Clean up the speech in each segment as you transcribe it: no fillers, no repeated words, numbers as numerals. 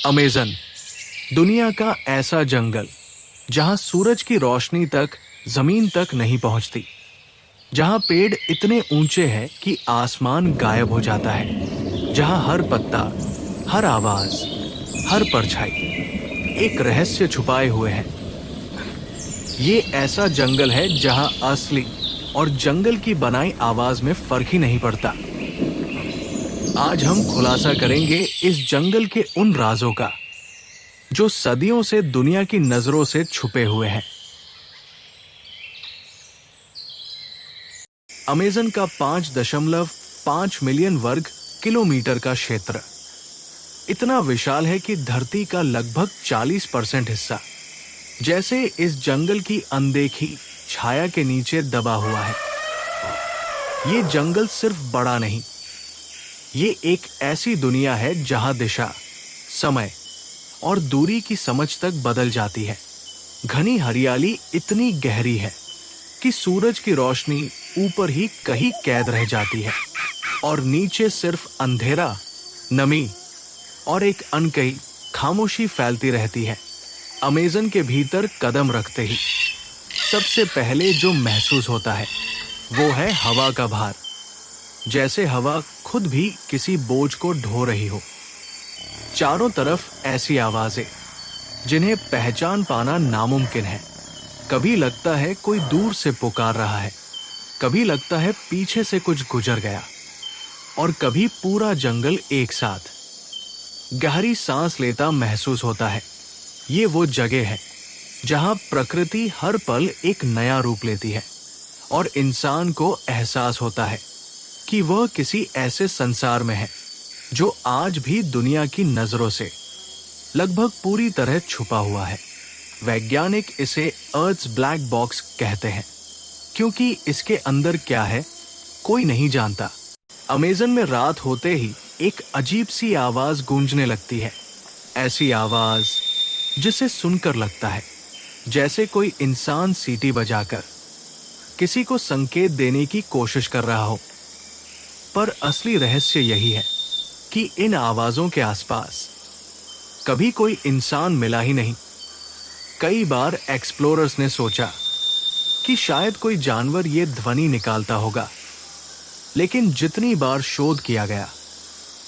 Amazon, दुनिया का ऐसा जंगल जहां सूरज की रोशनी तक जमीन तक नहीं पहुंचती, जहां पेड़ इतने ऊंचे हैं कि आसमान गायब हो जाता है, जहां हर पत्ता, हर आवाज, हर परछाई एक रहस्य छुपाए हुए है। ये ऐसा जंगल है जहां असली और जंगल की बनाई आवाज में फर्क ही नहीं पड़ता। आज हम खुलासा करेंगे इस जंगल के उन राजों का जो सदियों से दुनिया की नजरों से छुपे हुए हैं। अमेज़न का 5.5 मिलियन वर्ग किलोमीटर का क्षेत्र इतना विशाल है कि धरती का लगभग 40% हिस्सा जैसे इस जंगल की अनदेखी छाया के नीचे दबा हुआ है। ये जंगल सिर्फ बड़ा नहीं, ये एक ऐसी दुनिया है जहां दिशा, समय और दूरी की समझ तक बदल जाती है। घनी हरियाली इतनी गहरी है कि सूरज की रोशनी ऊपर ही कहीं कैद रह जाती है और नीचे सिर्फ अंधेरा, नमी और एक अनकही खामोशी फैलती रहती है। अमेज़न के भीतर कदम रखते ही सबसे पहले जो महसूस होता है वो है हवा का भार, जैसे हवा खुद भी किसी बोझ को ढो रही हो। चारों तरफ ऐसी आवाजें जिन्हें पहचान पाना नामुमकिन है। कभी लगता है कोई दूर से पुकार रहा है, कभी लगता है पीछे से कुछ गुजर गया, और कभी पूरा जंगल एक साथ गहरी सांस लेता महसूस होता है। ये वो जगह है जहां प्रकृति हर पल एक नया रूप लेती है और इंसान को एहसास होता है कि वह किसी ऐसे संसार में है जो आज भी दुनिया की नजरों से लगभग पूरी तरह छुपा हुआ है। वैज्ञानिक इसे अर्थ्स ब्लैक बॉक्स कहते हैं क्योंकि इसके अंदर क्या है कोई नहीं जानता। अमेज़न में रात होते ही एक अजीब सी आवाज गूंजने लगती है, ऐसी आवाज जिसे सुनकर लगता है जैसे कोई इंसान सीटी बजाकर किसी को संकेत देने की कोशिश कर रहा हो। पर असली रहस्य यही है कि इन आवाजों के आसपास कभी कोई इंसान मिला ही नहीं। कई बार एक्सप्लोरर्स ने सोचा कि शायद कोई जानवर ये ध्वनि निकालता होगा, लेकिन जितनी बार शोध किया गया,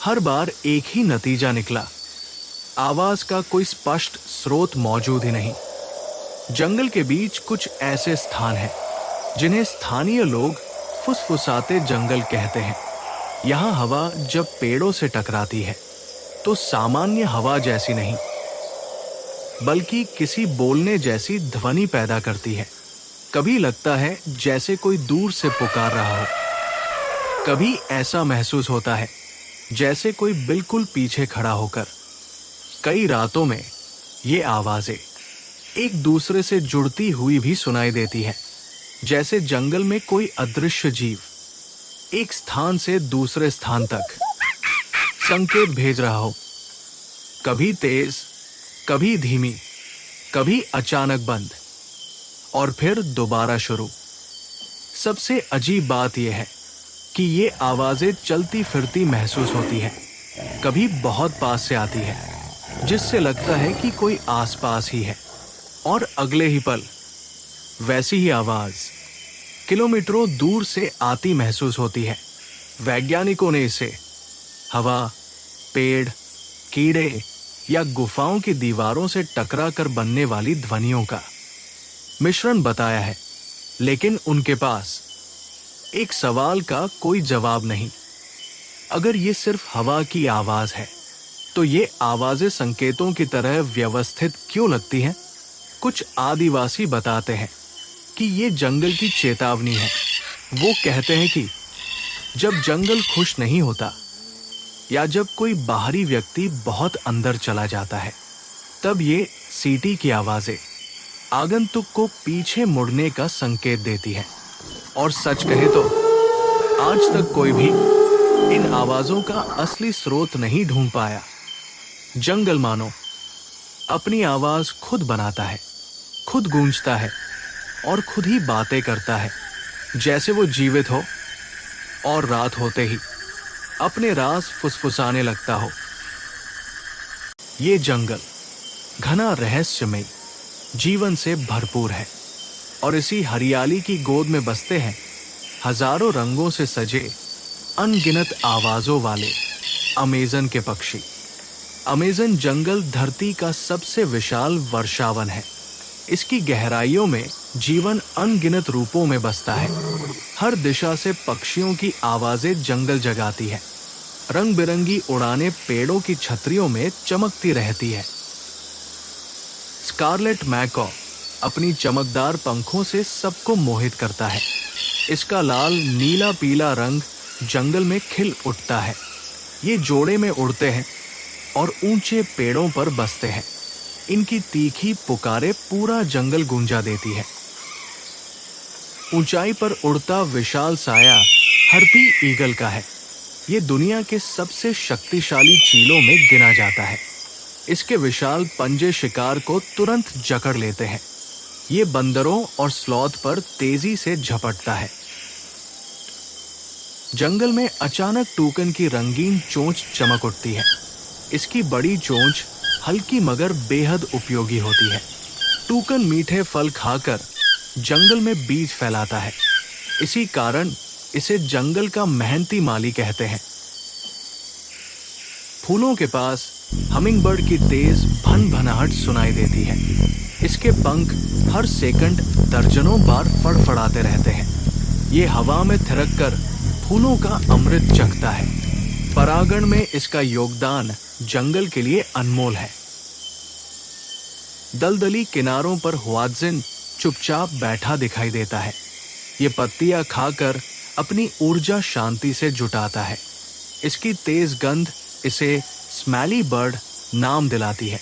हर बार एक ही नतीजा निकला, आवाज का कोई स्पष्ट स्रोत मौजूद ही नहीं। जंगल के बीच कुछ ऐसे स्थान हैं जिन्हें स्थानीय लोग फुसफुसाते जंगल कहते हैं। यहाँ हवा जब पेड़ों से टकराती है तो सामान्य हवा जैसी नहीं, बल्कि किसी बोलने जैसी ध्वनि पैदा करती है। कभी लगता है जैसे कोई दूर से पुकार रहा हो, कभी ऐसा महसूस होता है जैसे कोई बिल्कुल पीछे खड़ा होकर। कई रातों में ये आवाजें एक दूसरे से जुड़ती हुई भी सुनाई देती है, जैसे जंगल में कोई अदृश्य जीव एक स्थान से दूसरे स्थान तक संकेत भेज रहा हो, कभी तेज, कभी धीमी, कभी अचानक बंद और फिर दोबारा शुरू। सबसे अजीब बात यह है कि ये आवाजें चलती फिरती महसूस होती है। कभी बहुत पास से आती है जिससे लगता है कि कोई आसपास ही है, और अगले ही पल वैसी ही आवाज किलोमीटरों दूर से आती महसूस होती है। वैज्ञानिकों ने इसे हवा, पेड़, कीड़े या गुफाओं की दीवारों से टकरा कर बनने वाली ध्वनियों का मिश्रण बताया है, लेकिन उनके पास एक सवाल का कोई जवाब नहीं। अगर ये सिर्फ हवा की आवाज है तो ये आवाजें संकेतों की तरह व्यवस्थित क्यों लगती हैं? कुछ आदिवासी बताते हैं कि ये जंगल की चेतावनी है। वो कहते हैं कि जब जंगल खुश नहीं होता या जब कोई बाहरी व्यक्ति बहुत अंदर चला जाता है, तब ये सीटी की आवाजें आगंतुक को पीछे मुड़ने का संकेत देती है। और सच कहे तो आज तक कोई भी इन आवाजों का असली स्रोत नहीं ढूंढ पाया। जंगल मानो अपनी आवाज खुद बनाता है, खुद गूंजता है और खुद ही बातें करता है, जैसे वो जीवित हो और रात होते ही अपने राज फुसफुसाने लगता हो। ये जंगल घना रहस्यमय जीवन से भरपूर है और इसी हरियाली की गोद में बसते हैं हजारों रंगों से सजे अनगिनत आवाजों वाले अमेज़न के पक्षी। अमेज़न जंगल धरती का सबसे विशाल वर्षावन है। इसकी गहराइयों में जीवन अनगिनत रूपों में बसता है। हर दिशा से पक्षियों की आवाजें जंगल जगाती है। रंग बिरंगी उड़ानें पेड़ों की छतरियों में चमकती रहती है। स्कारलेट मैकॉ अपनी चमकदार पंखों से सबको मोहित करता है। इसका लाल नीला पीला रंग जंगल में खिल उठता है। ये जोड़े में उड़ते हैं और ऊंचे पेड़ों पर बसते हैं। इनकी तीखी पुकारें पूरा जंगल गूंजा देती है। ऊंचाई पर उड़ता विशाल साया हर्पी ईगल का है। ये दुनिया के सबसे शक्तिशाली चीलों में गिना जाता है। इसके विशाल पंजे शिकार को तुरंत जकड़ लेते हैं। ये बंदरों और स्लॉथ पर तेजी से झपटता है। जंगल में अचानक टूकन की रंगीन चोंच चमक उठती है। इसकी बड़ी चोंच हल्की मगर बेहद उपयोगी होती है। टूकन मीठे फल खाकर जंगल में बीज फैलाता है। इसी कारण इसे जंगल का मेहनती माली कहते हैं। फूलों के पास हमिंगबर्ड की तेज भन भनाहट सुनाई देती है। इसके पंख हर सेकंड दर्जनों बार फड़फड़ाते रहते हैं। ये हवा में थिरक कर फूलों का अमृत चखता है। परागण में इसका योगदान जंगल के लिए अनमोल है। दलदली किनारों पर हुआज़िन चुपचाप बैठा दिखाई देता है। ये पत्तियां खाकर अपनी ऊर्जा शांति से जुटाता है। इसकी तेज गंध इसे स्मैली बर्ड नाम दिलाती है।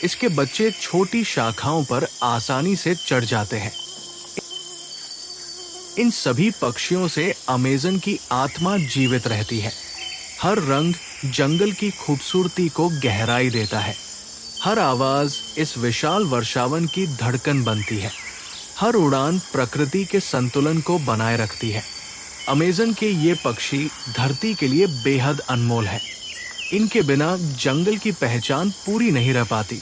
इसके बच्चे छोटी शाखाओं पर आसानी से चढ़ जाते हैं। इन सभी पक्षियों से अमेज़न की आत्मा जीवित रहती है। हर रंग जंगल की खूबसूरती को गहराई देता है। हर आवाज इस विशाल वर्षावन की धड़कन बनती है। हर उड़ान प्रकृति के संतुलन को बनाए रखती है। अमेज़न के ये पक्षी धरती के लिए बेहद अनमोल है। इनके बिना जंगल की पहचान पूरी नहीं रह पाती।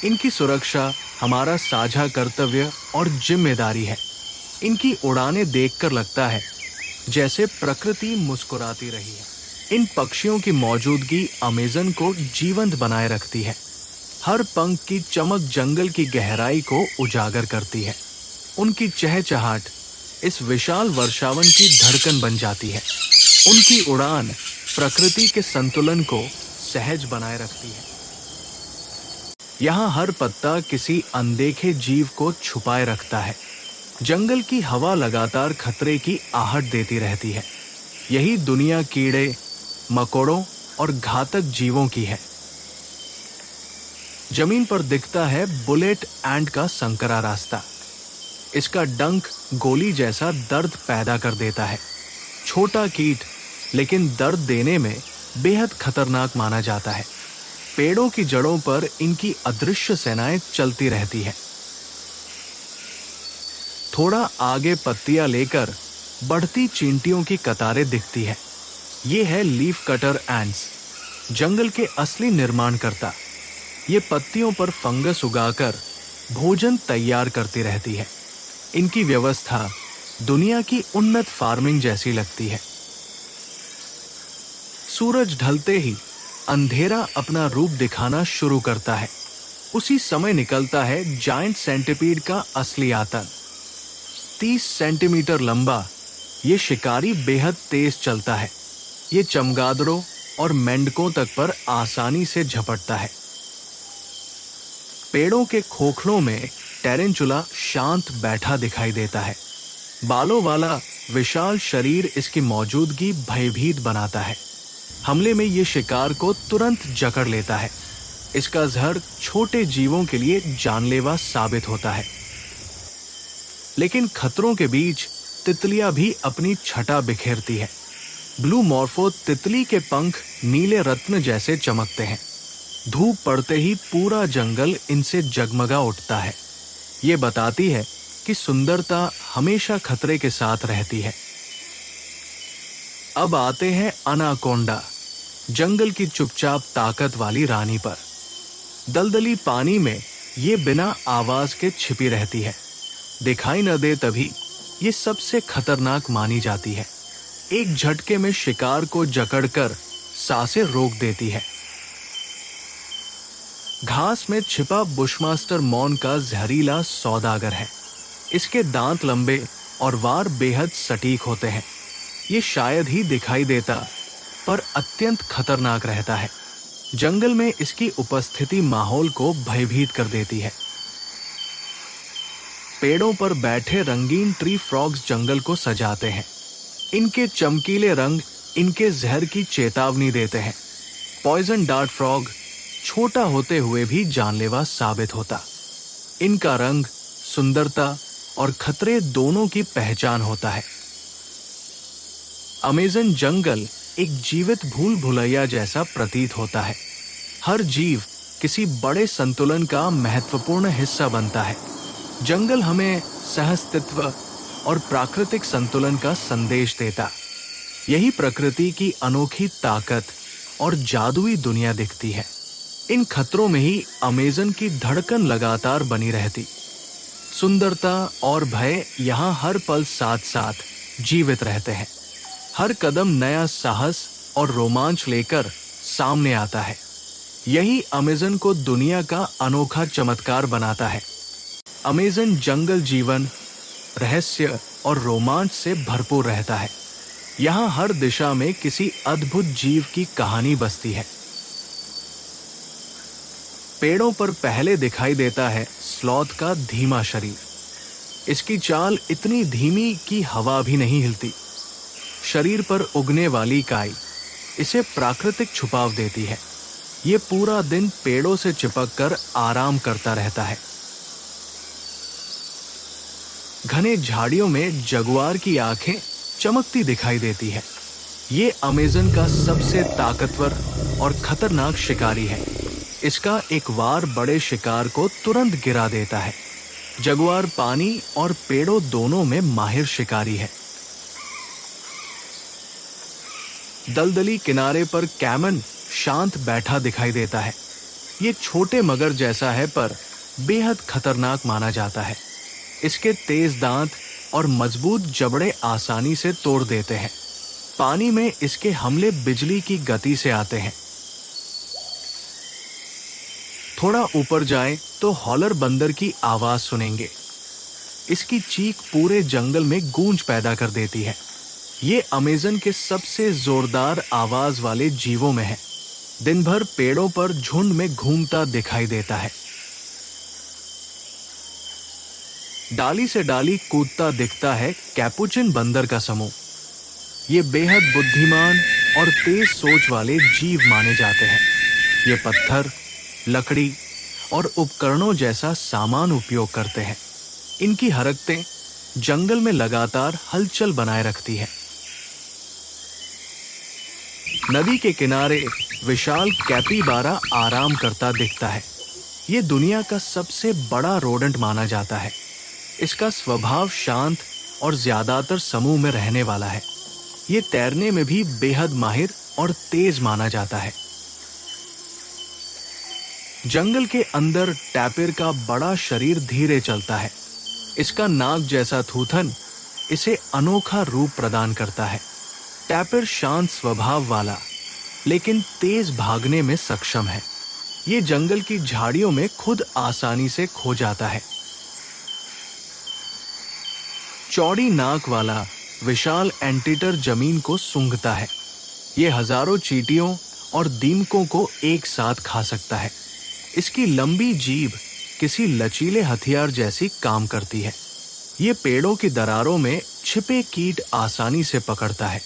इनकी सुरक्षा हमारा साझा कर्तव्य और जिम्मेदारी है। इनकी उड़ानें देखकर लगता है जैसे प्रकृति मुस्कुराती रही है। इन पक्षियों की मौजूदगी अमेज़न को जीवंत बनाए रखती है। हर पंख की चमक जंगल की गहराई को उजागर करती है। उनकी चहचहाट इस विशाल वर्षावन की धड़कन बन जाती है। उनकी उड़ान प्रकृति के संतुलन को सहज बनाए रखती है। यहाँ हर पत्ता किसी अनदेखे जीव को छुपाए रखता है। जंगल की हवा लगातार खतरे की आहट देती रहती है। यही दुनिया कीड़े मकोड़ों और घातक जीवों की है। जमीन पर दिखता है बुलेट एंट का संकरा रास्ता। इसका डंक गोली जैसा दर्द पैदा कर देता है। छोटा कीट लेकिन दर्द देने में बेहद खतरनाक माना जाता है। पेड़ों की जड़ों पर इनकी अदृश्य सेनाएं चलती रहती है। थोड़ा आगे पत्तियां लेकर बढ़ती चींटियों की कतारें दिखती है। ये है लीफ कटर एंट्स, जंगल के असली निर्माणकर्ता। ये पत्तियों पर फंगस उगाकर भोजन तैयार करती रहती है। इनकी व्यवस्था दुनिया की उन्नत फार्मिंग जैसी लगती है। सूरज ढलते ही अंधेरा अपना रूप दिखाना शुरू करता है। उसी समय निकलता है जायंट सेंटिपीड का असली आतंक। 30 सेंटीमीटर लंबा ये शिकारी बेहद तेज चलता है। ये चमगादड़ों और मेंढकों तक पर आसानी से झपटता है। पेड़ों के खोखलों में टेरेंचुला शांत बैठा दिखाई देता है। बालों वाला विशाल शरीर इसकी मौजूदगी भयभीत बनाता है। हमले में ये शिकार को तुरंत जकड़ लेता है। इसका जहर छोटे जीवों के लिए जानलेवा साबित होता है। लेकिन खतरों के बीच तितलियां भी अपनी छटा बिखेरती है। ब्लू मॉर्फो तितली के पंख नीले रत्न जैसे चमकते हैं। धूप पड़ते ही पूरा जंगल इनसे जगमगा उठता है। ये बताती है कि सुंदरता हमेशा खतरे के साथ रहती है। अब आते हैं अनाकोंडा, जंगल की चुपचाप ताकत वाली रानी पर। दलदली पानी में ये बिना आवाज के छिपी रहती है। दिखाई न दे तभी ये सबसे खतरनाक मानी जाती है। एक झटके में शिकार को जकड़कर सांसें रोक देती है। घास में छिपा बुशमास्टर मॉन का जहरीला सौदागर है। इसके दांत लंबे और वार बेहद सटीक होते हैं। ये शायद ही दिखाई देता, पर अत्यंत खतरनाक रहता है। जंगल में इसकी उपस्थिति माहौल को भयभीत कर देती है। पेड़ों पर बैठे रंगीन ट्री फ्रॉग्स जंगल को सजाते हैं। इनके चमकीले रंग इनके जहर की चेतावनी देते हैं। पॉइजन डार्ट फ्रॉग छोटा होते हुए भी जानलेवा साबित होता। इनका रंग, सुंदरता और खतरे दोनों की पहचान होता है। अमेज़न जंगल एक जीवित भूल भुलैया जैसा प्रतीत होता है। हर जीव किसी बड़े संतुलन का महत्वपूर्ण हिस्सा बनता है। जंगल हमें सहअस्तित्व और प्राकृतिक संतुलन का संदेश देता। यही प्रकृति की अनोखी ताकत और जादुई दुनिया दिखती है। इन खतरों में ही अमेज़न की धड़कन लगातार बनी रहती। सुंदरता और भय यहाँ हर पल साथ साथ जीवित रहते हैं। हर कदम नया साहस और रोमांच लेकर सामने आता है। यही अमेज़न को दुनिया का अनोखा चमत्कार बनाता है। अमेज़न जंगल जीवन, रहस्य और रोमांच से भरपूर रहता है। यहाँ हर दिशा में किसी अद्भुत जीव की कहानी बसती है। पेड़ों पर पहले दिखाई देता है स्लॉथ का धीमा शरीर। इसकी चाल इतनी धीमी कि हवा भी नहीं हिलती। शरीर पर उगने वाली काई इसे प्राकृतिक छुपाव देती है। ये पूरा दिन पेड़ों से चिपककर आराम करता रहता है। घने झाड़ियों में जगुआर की आंखें चमकती दिखाई देती है। ये अमेज़न का सबसे ताकतवर और खतरनाक शिकारी है। इसका एक वार बड़े शिकार को तुरंत गिरा देता है। जगुआर पानी और पेड़ों दोनों में माहिर शिकारी है। दलदली किनारे पर कैमन शांत बैठा दिखाई देता है। ये छोटे मगर जैसा है, पर बेहद खतरनाक माना जाता है। इसके तेज दांत और मजबूत जबड़े आसानी से तोड़ देते हैं। पानी में इसके हमले बिजली की गति से आते हैं। थोड़ा ऊपर जाए तो हॉलर बंदर की आवाज सुनेंगे। इसकी चीख पूरे जंगल में गूंज पैदा कर देती है। ये अमेज़न के सबसे जोरदार आवाज वाले जीवों में है। दिन भर पेड़ों पर झुंड में घूमता दिखाई देता है। डाली से डाली कूदता दिखता है कैपुचिन बंदर का समूह। ये बेहद बुद्धिमान और तेज सोच वाले जीव माने जाते हैं। ये पत्थर, लकड़ी और उपकरणों जैसा सामान उपयोग करते हैं। इनकी हरकतें जंगल में लगातार हलचल बनाए रखती है। नदी के किनारे विशाल कैपिबारा आराम करता दिखता है। ये दुनिया का सबसे बड़ा रोडेंट माना जाता है। इसका स्वभाव शांत और ज्यादातर समूह में रहने वाला है। ये तैरने में भी बेहद माहिर और तेज माना जाता है। जंगल के अंदर टैपिर का बड़ा शरीर धीरे चलता है। इसका नाग जैसा थूथन इसे अनोखा रूप प्रदान करता है। टैपिर शांत स्वभाव वाला लेकिन तेज भागने में सक्षम है। ये जंगल की झाड़ियों में खुद आसानी से खो जाता है। चौड़ी नाक वाला विशाल एंटीटर जमीन को सूंघता है। ये हजारों चींटियों और दीमकों को एक साथ खा सकता है। इसकी लंबी जीभ किसी लचीले हथियार जैसी काम करती है। ये पेड़ों की दरारों में छिपे कीट आसानी से पकड़ता है।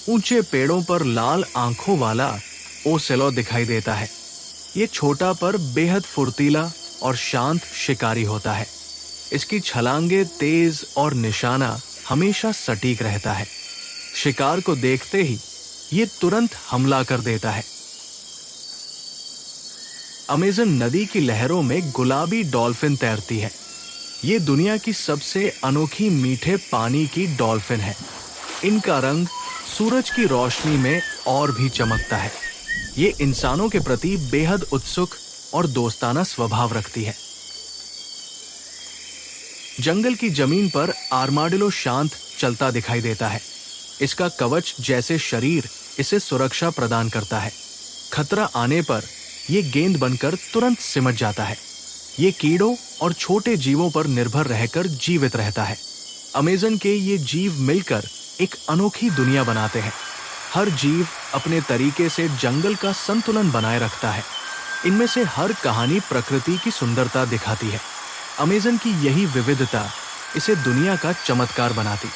ऊंचे पेड़ों पर लाल आंखों वाला ओसेलो दिखाई देता है। ये छोटा पर बेहद फुर्तीला और शांत शिकारी होता है। इसकी छलांगे तेज और निशाना हमेशा सटीक रहता है। शिकार को देखते ही ये तुरंत हमला कर देता है। अमेज़न नदी की लहरों में गुलाबी डॉल्फिन तैरती है। ये दुनिया की सबसे अनोखी मीठे पानी की डॉल्फिन है। इनका रंग सूरज की रोशनी में और भी चमकता है। ये इंसानों के प्रति बेहद उत्सुक और दोस्ताना स्वभाव रखती है। जंगल की जमीन पर आर्माडिलो शांत चलता दिखाई देता है। इसका कवच जैसे शरीर इसे सुरक्षा प्रदान करता है। खतरा आने पर यह गेंद बनकर तुरंत सिमट जाता है। ये कीड़ों और छोटे जीवों पर निर्भर रहकर जीवित रहता है। अमेज़न के ये जीव मिलकर एक अनोखी दुनिया बनाते हैं। हर जीव अपने तरीके से जंगल का संतुलन बनाए रखता है। इनमें से हर कहानी प्रकृति की सुंदरता दिखाती है। अमेज़न की यही विविधता इसे दुनिया का चमत्कार बनाती